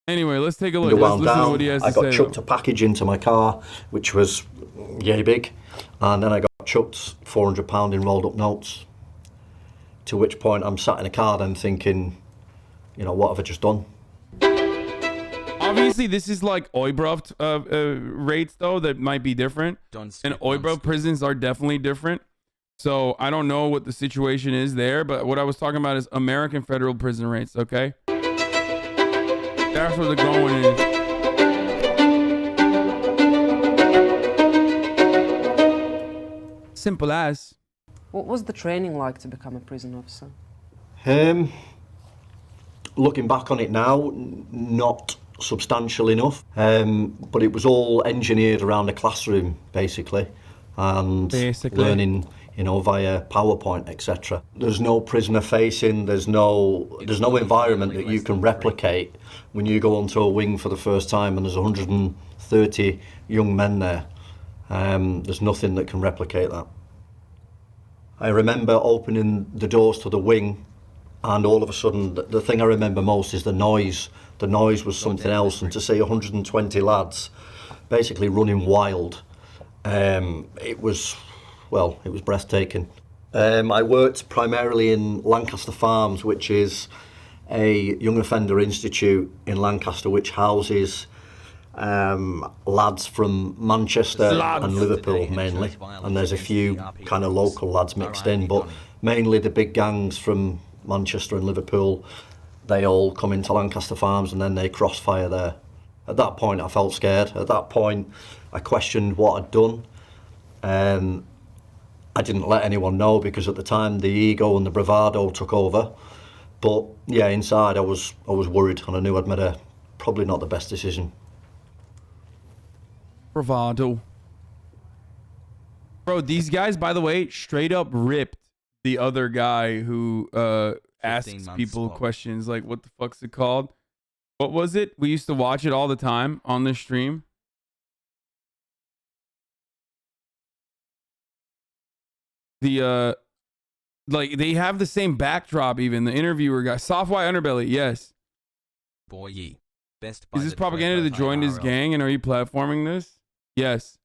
Anyway, let's take a look. Let's Wound listen to what down. he has I to got say, chucked though. a package into my car, which was yay big, and then I got chucked £400 in rolled up notes. To which point I'm sat in a car then thinking, what have I just done? Obviously, this is like Oibroft rates, though, that might be different. And Oibroft prisons are definitely different. So I don't know what the situation is there, but what I was talking about is American federal prison rates, okay? That's where the going is. Simple as. What was the training like to become a prison officer? Um, Looking back on it now, not substantial enough, but it was all engineered around a classroom basically, and learning, via PowerPoint, etc. There's no prisoner facing. There's no environment that you can replicate when you go onto a wing for the first time and there's 130 young men there. There's nothing that can replicate that. I remember opening the doors to the wing, and all of a sudden, the thing I remember most is the noise. The noise was something else, and to see 120 lads basically running wild, it was breathtaking. I worked primarily in Lancaster Farms, which is a young offender institute in Lancaster, which houses lads from Manchester and Liverpool mainly, and there's a few kind of local lads mixed in, but mainly the big gangs from Manchester and Liverpool, they all come into Lancaster Farms and then they crossfire there. At that point I felt scared. At that point I questioned what I'd done. I didn't let anyone know because at the time the ego and the bravado took over. But yeah, inside I was worried, and I knew I'd made probably not the best decision. Bravado. Bro, these guys, by the way, straight up ripped the other guy who asks people questions like, what the fuck's it called? What was it? We used to watch it all the time on this stream. The like they have the same backdrop even. The interviewer guy, soft white underbelly, yes. Boy, best is this propaganda to join his gang, and are you platforming this? Yes.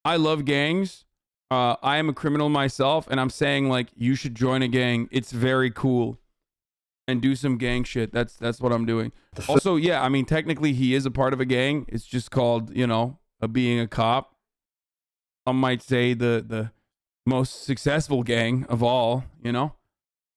I love gangs. I am a criminal myself, and I'm saying like you should join a gang. It's very cool, and do some gang shit. That's what I'm doing. Also, yeah, I mean technically he is a part of a gang. It's just called being a cop. Some might say the most successful gang of all.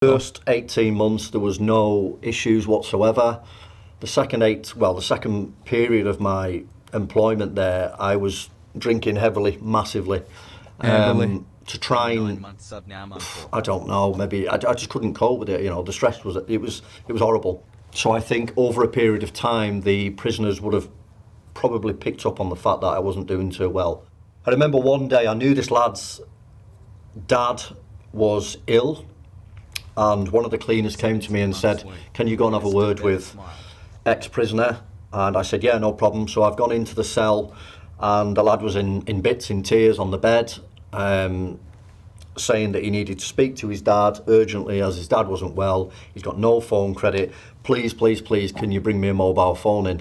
First 18 months there was no issues whatsoever. The second period of my employment there, I was drinking heavily, massively. To try and, I don't know, maybe I just couldn't cope with it. The stress was horrible. So I think over a period of time, the prisoners would have probably picked up on the fact that I wasn't doing too well. I remember one day I knew this lad's dad was ill, and one of the cleaners came to me and said, "Can you go and have a word with ex-prisoner?" And I said, "Yeah, no problem." So I've gone into the cell, and the lad was in bits, in tears on the bed, saying that he needed to speak to his dad urgently as his dad wasn't well. He's got no phone credit. Please, please, please, can you bring me a mobile phone in?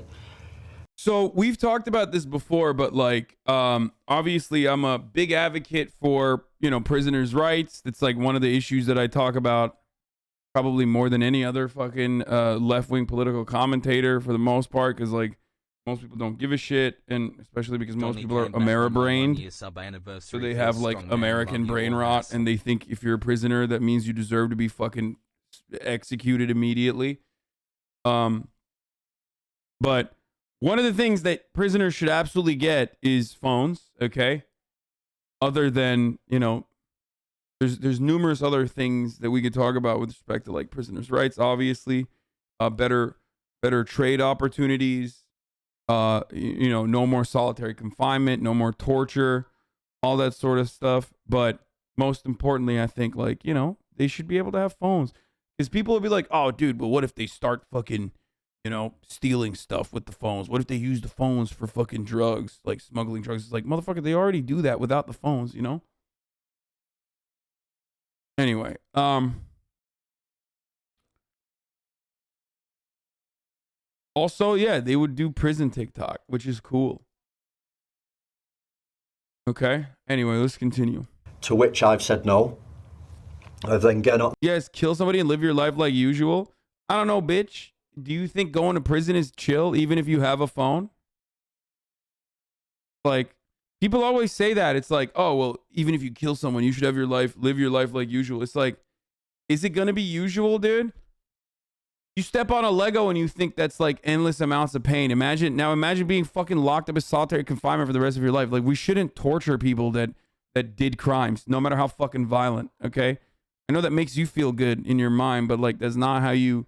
So we've talked about this before, but like, obviously I'm a big advocate for, prisoners' rights. It's like one of the issues that I talk about probably more than any other fucking left-wing political commentator for the most part, because like most people don't give a shit, and especially because most people are Ameri-brained, so they have like American brain rot, and they think if you're a prisoner that means you deserve to be fucking executed immediately. But one of the things that prisoners should absolutely get is phones, okay? Other than, there's numerous other things that we could talk about with respect to like prisoners' rights, obviously. Better trade opportunities, no more solitary confinement, no more torture, all that sort of stuff. But most importantly, I think like, they should be able to have phones. Because people will be like, oh, dude, but what if they start fucking stealing stuff with the phones? What if they use the phones for fucking drugs, like smuggling drugs? It's like, motherfucker, they already do that without the phones, Anyway, Also, yeah, they would do prison TikTok, which is cool. Okay. Anyway, let's continue. To which I've said no. I've then gone up. Yes, kill somebody and live your life like usual. I don't know, bitch. Do you think going to prison is chill, even if you have a phone? Like, people always say that. It's like, oh, well, even if you kill someone, you should have your life, live your life like usual. It's like, is it going to be usual, dude? You step on a Lego and you think that's like endless amounts of pain. Imagine being fucking locked up in solitary confinement for the rest of your life. Like, we shouldn't torture people that did crimes, no matter how fucking violent, okay? I know that makes you feel good in your mind, but like, that's not how you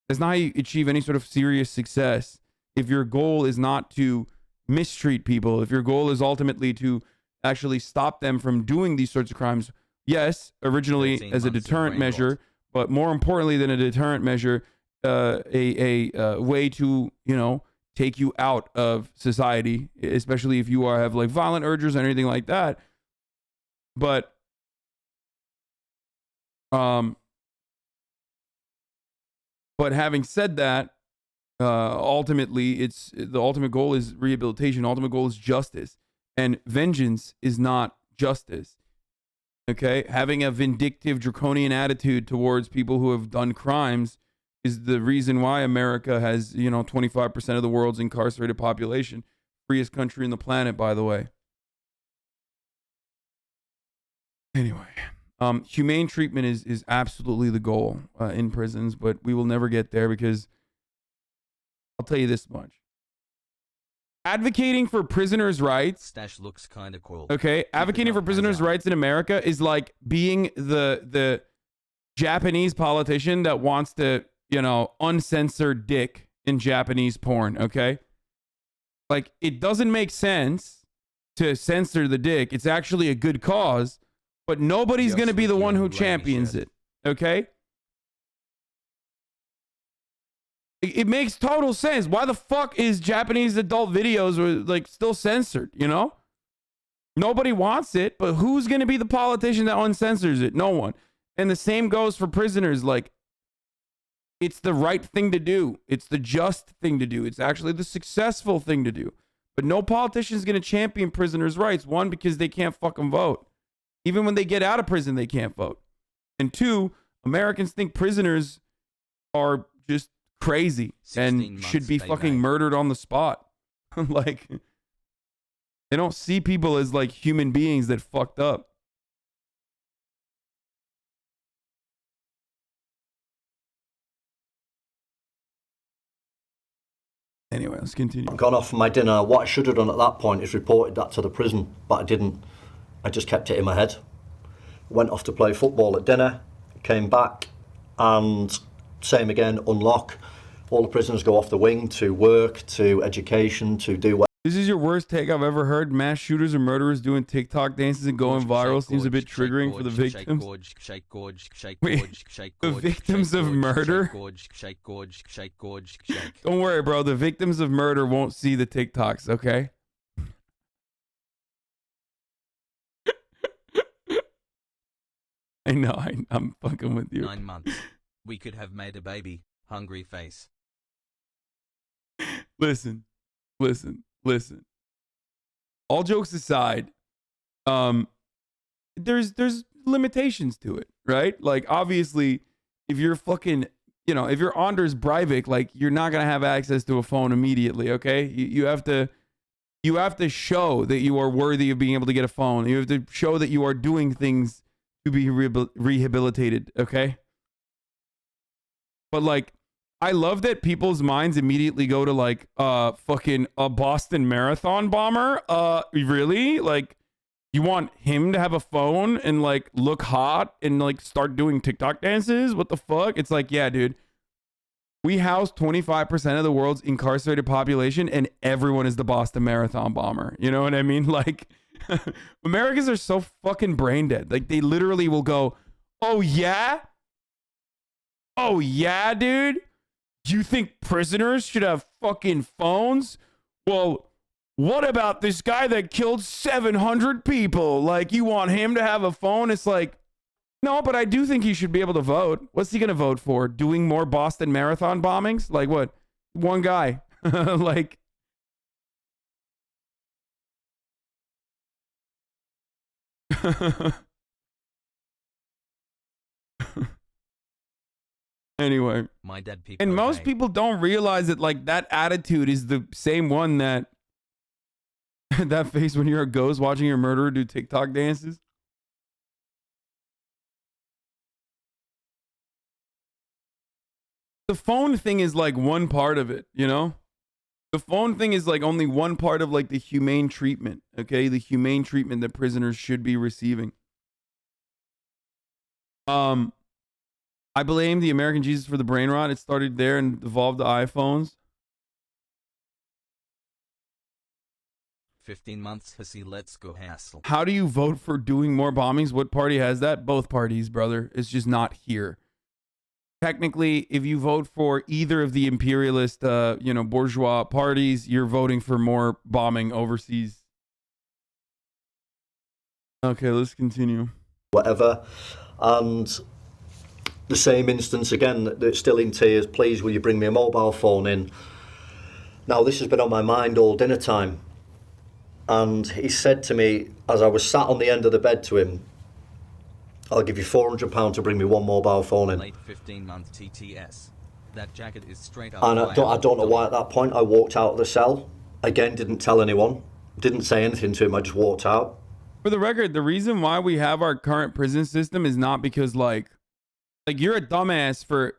achieve any sort of serious success. If your goal is not to mistreat people, if your goal is ultimately to actually stop them from doing these sorts of crimes, yes, originally as a deterrent measure, but more importantly than a deterrent measure, a way to, you know, take you out of society, especially if you have like violent urges or anything like that. But having said that, ultimately, the ultimate goal is rehabilitation. Ultimate goal is justice, and vengeance is not justice. Okay, having a vindictive, draconian attitude towards people who have done crimes is the reason why America has, 25% of the world's incarcerated population. Freest country on the planet, by the way. Anyway, humane treatment is absolutely the goal in prisons, but we will never get there because I'll tell you this much. Advocating for prisoners' rights. Stash looks kind of cool. Okay, advocating for prisoners' rights in America is like being the Japanese politician that wants to, uncensored dick in Japanese porn, okay? Like, it doesn't make sense to censor the dick. It's actually a good cause, but nobody's going to be the one who champions it, okay? It makes total sense. Why the fuck is Japanese adult videos like still censored, Nobody wants it, but who's going to be the politician that uncensors it? No one. And the same goes for prisoners. Like, it's the right thing to do. It's the just thing to do. It's actually the successful thing to do. But no politician is going to champion prisoners' rights. One, because they can't fucking vote. Even when they get out of prison, they can't vote. And two, Americans think prisoners are just crazy and should be fucking murdered on the spot. Like, they don't see people as like human beings that fucked up. Anyway, let's continue. I've gone off for my dinner. What I should have done at that point is reported that to the prison, but I didn't. I just kept it in my head. Went off to play football at dinner, came back, and same again, unlock. All the prisoners go off the wing to work, to education, to do what. This is your worst take I've ever heard. Mass shooters and murderers doing TikTok dances and going viral seems a bit triggering for the victims. Wait, the victims of murder? Don't worry, bro. The victims of murder won't see the TikToks, okay? I know, I'm fucking with you. 9 months. We could have made a baby. Hungry face. Listen. All jokes aside, there's limitations to it, right? Like, obviously, if you're fucking, if you're Anders Breivik, like, you're not gonna have access to a phone immediately, okay? You have to show that you are worthy of being able to get a phone. You have to show that you are doing things to be rehabilitated, okay? But like, I love that people's minds immediately go to like, fucking a Boston Marathon bomber. Really? Like, you want him to have a phone and like look hot and like start doing TikTok dances? What the fuck? It's like, yeah, dude. We house 25% of the world's incarcerated population and everyone is the Boston Marathon bomber. You know what I mean? Like, Americans are so fucking brain dead. Like, they literally will go, oh yeah? Oh yeah, dude? You think prisoners should have fucking phones? Well, what about this guy that killed 700 people? Like, you want him to have a phone? It's like, no, but I do think he should be able to vote. What's he going to vote for? Doing more Boston Marathon bombings? Like, what? one guy. Like, anyway. My dead people. And most people don't realize that, like, that attitude is the same one that that face when you're a ghost watching your murderer do TikTok dances. The phone thing is like one part of it, you know? The phone thing is like only one part of like the humane treatment, okay? The humane treatment that prisoners should be receiving. I blame the American Jesus for the brain rot. It started there and evolved to iPhones. 15 months, hussy, let's go hassle. How do you vote for doing more bombings? What party has that? Both parties, brother. It's just not here. Technically, if you vote for either of the imperialist, bourgeois parties, you're voting for more bombing overseas. Okay, let's continue. Whatever. And the same instance again, that's still in tears. Please, will you bring me a mobile phone in? Now, this has been on my mind all dinner time. And he said to me, as I was sat on the end of the bed to him, I'll give you £400 to bring me one mobile phone in. Late 15-month TTS. That jacket is straight up. And I don't know why at that point I walked out of the cell. Again, didn't tell anyone. Didn't say anything to him. I just walked out. For the record, the reason why we have our current prison system is not because like you're a dumbass for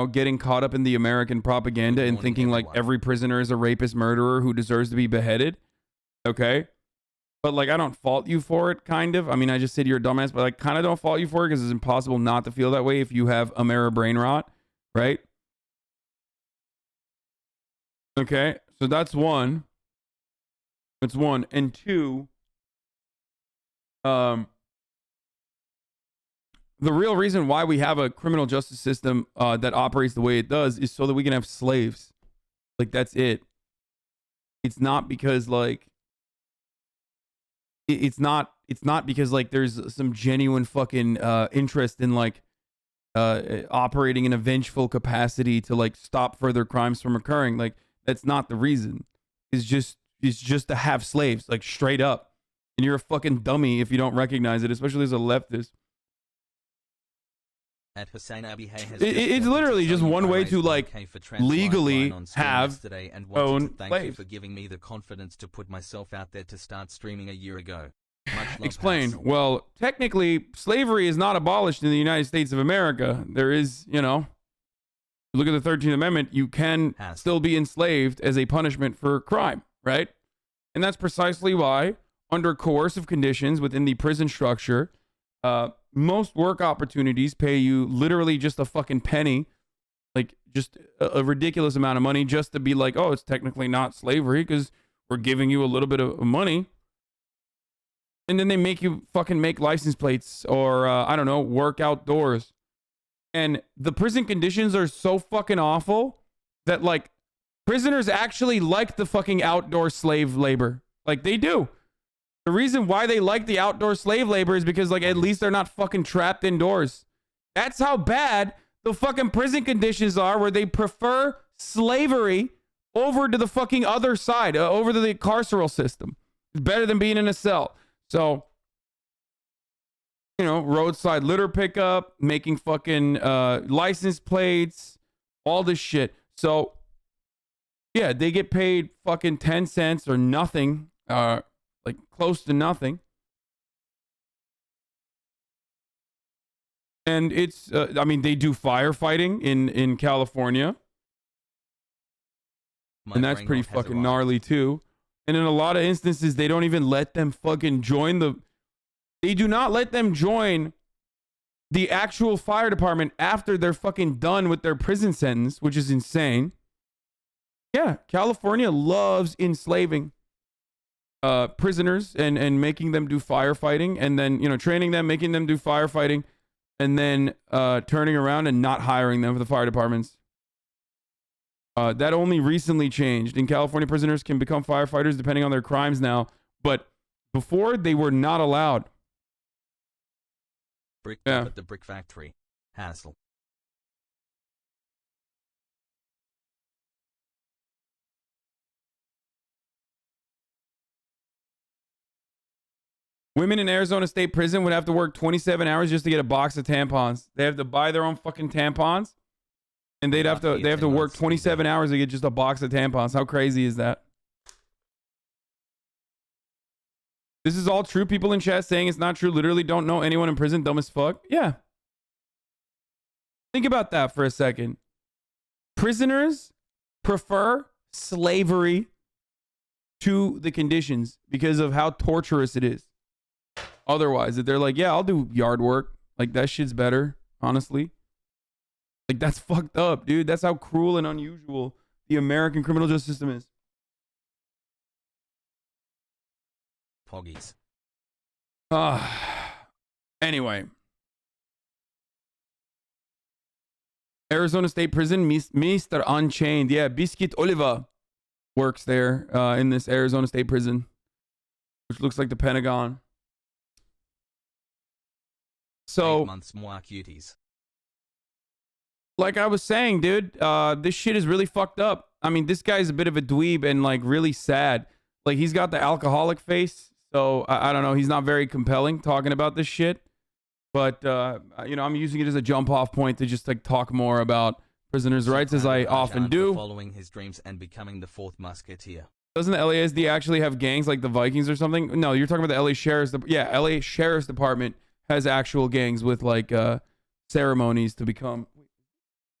getting caught up in the American propaganda and thinking like every prisoner is a rapist murderer who deserves to be beheaded. Okay? But like I don't fault you for it, kind of. I mean, I just said you're a dumbass, but I kind of don't fault you for it because it's impossible not to feel that way if you have Amera brain rot, right? Okay, so that's one. That's one. And two, the real reason why we have a criminal justice system that operates the way it does is so that we can have slaves. Like, that's it. It's not because like it's not because like there's some genuine fucking interest in like operating in a vengeful capacity to like stop further crimes from occurring. Like, that's not the reason. It's just to have slaves, like, straight up. And you're a fucking dummy if you don't recognize it, especially as a leftist. At Hasanabi, It's literally just one way to like legally have own Thank slaves. you for giving me the confidence to put myself out there to start streaming a year ago. Explain. Well, technically, slavery is not abolished in the United States of America. There is, look at the 13th Amendment, you can still be enslaved as a punishment for crime, right? And that's precisely why, under coercive conditions within the prison structure, most work opportunities pay you literally just a fucking penny, like just a ridiculous amount of money just to be like, oh, it's technically not slavery because we're giving you a little bit of money. And then they make you fucking make license plates or, work outdoors. And the prison conditions are so fucking awful that, like, prisoners actually like the fucking outdoor slave labor. Like, they do. The reason why they like the outdoor slave labor is because, like, at least they're not fucking trapped indoors. That's how bad the fucking prison conditions are, where they prefer slavery over to the fucking other side, over to the carceral system. It's better than being in a cell. So, roadside litter pickup, making fucking license plates, all this shit. So, yeah, they get paid fucking 10 cents or nothing, like close to nothing. And it's, they do firefighting in California. And that's pretty fucking gnarly too. And in a lot of instances, they don't even let them fucking join they do not let them join the actual fire department after they're fucking done with their prison sentence, which is insane. Yeah, California loves enslaving prisoners and making them do firefighting, and then, training them, making them do firefighting, and then turning around and not hiring them for the fire departments. That only recently changed. In California, prisoners can become firefighters depending on their crimes now, but before they were not allowed. Brick at the brick factory. Hassle. Women in Arizona State Prison would have to work 27 hours just to get a box of tampons. They have to buy their own fucking tampons, and they have to work 27 hours to get just a box of tampons. How crazy is that? This is all true. People in chat saying it's not true. Literally don't know anyone in prison. Dumb as fuck. Yeah. Think about that for a second. Prisoners prefer slavery to the conditions because of how torturous it is. Otherwise, if they're like, yeah, I'll do yard work. Like, that shit's better, honestly. Like, that's fucked up, dude. That's how cruel and unusual the American criminal justice system is. Poggies. Anyway. Arizona State Prison, Mr. Unchained. Yeah, Biscuit Oliva works there in this Arizona State Prison, which looks like the Pentagon. So, 8 months more cuties. like I was saying, dude, this shit is really fucked up. I mean, this guy's a bit of a dweeb and like really sad. Like, he's got the alcoholic face. So I don't know. He's not very compelling talking about this shit. But, you know, I'm using it as a jump off point to just like talk more about prisoners' rights, as I often do. Following his dreams and becoming the fourth musketeer. Doesn't the LASD actually have gangs like the Vikings or something? No, you're talking about the LA Sheriff's. Yeah, LA Sheriff's Department has actual gangs with like ceremonies to become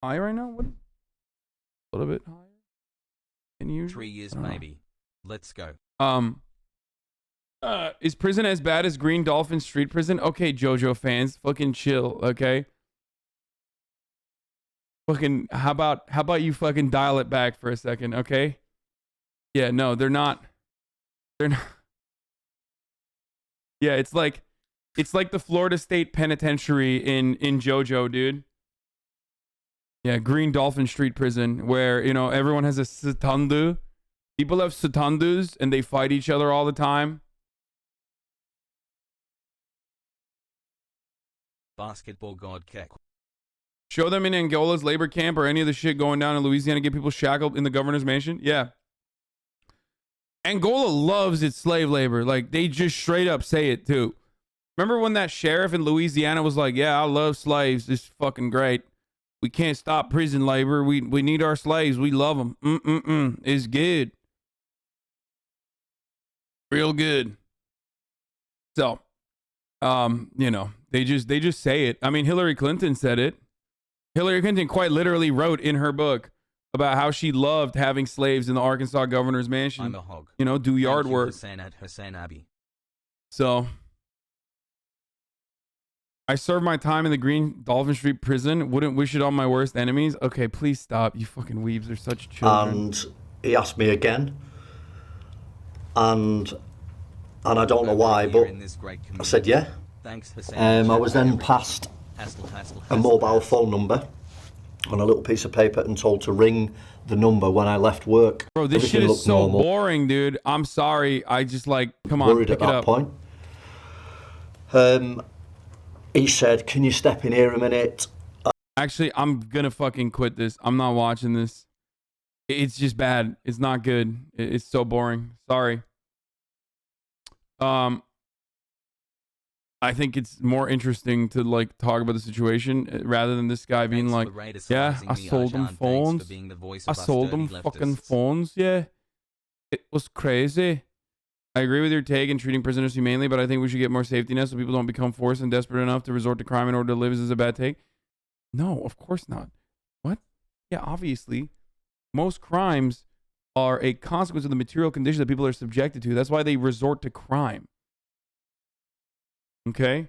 high right now. What? A little bit higher. Can you? 3 years maybe. Let's go. Is prison as bad as Green Dolphin Street Prison? Okay, JoJo fans, fucking chill, okay? Fucking, how about you fucking dial it back for a second, okay? Yeah, no, they're not. They're not. Yeah, it's like the Florida State Penitentiary in JoJo, dude. Yeah, Green Dolphin Street Prison, where, you know, everyone has a satandu. People have satandus and they fight each other all the time. Basketball god Keck. Show them in Angola's labor camp or any of the shit going down in Louisiana, get people shackled in the governor's mansion. Yeah. Angola loves its slave labor. Like, they just straight up say it too. Remember when that sheriff in Louisiana was like, yeah, I love slaves. It's fucking great. We can't stop prison labor. We need our slaves. We love them. It's good. Real good. So, you know, they just say it. I mean, Hillary Clinton said it. Hillary Clinton quite literally wrote in her book about how she loved having slaves in the Arkansas governor's mansion. I'm a hog. You know, do yard work. Hasan at Hasanabi. So, I served my time in the Green Dolphin Street Prison. Wouldn't wish it on my worst enemies. Okay, please stop. You fucking weebs are such children. And he asked me again. And I don't know why, but I said yeah. Thanks, Hasan. I was then passed a mobile phone number on a little piece of paper and told to ring the number when I left work. Bro, this Everything shit is looked so normal. boring, dude. I'm sorry. I just like, come on, Worried pick at it that up. point. He said, "Can you step in here a minute?" Actually, I'm gonna fucking quit this. I'm not watching this. It's just bad. It's not good. It's so boring. Sorry. I think it's more interesting to like talk about the situation rather than this guy being like, yeah, I sold them phones. I sold them fucking phones. Yeah, it was crazy. I agree with your take in treating prisoners humanely, but I think we should get more safety nets so people don't become forced and desperate enough to resort to crime in order to live. Is this a bad take? No, of course not. What? Yeah, obviously, most crimes are a consequence of the material condition that people are subjected to. That's why they resort to crime. Okay?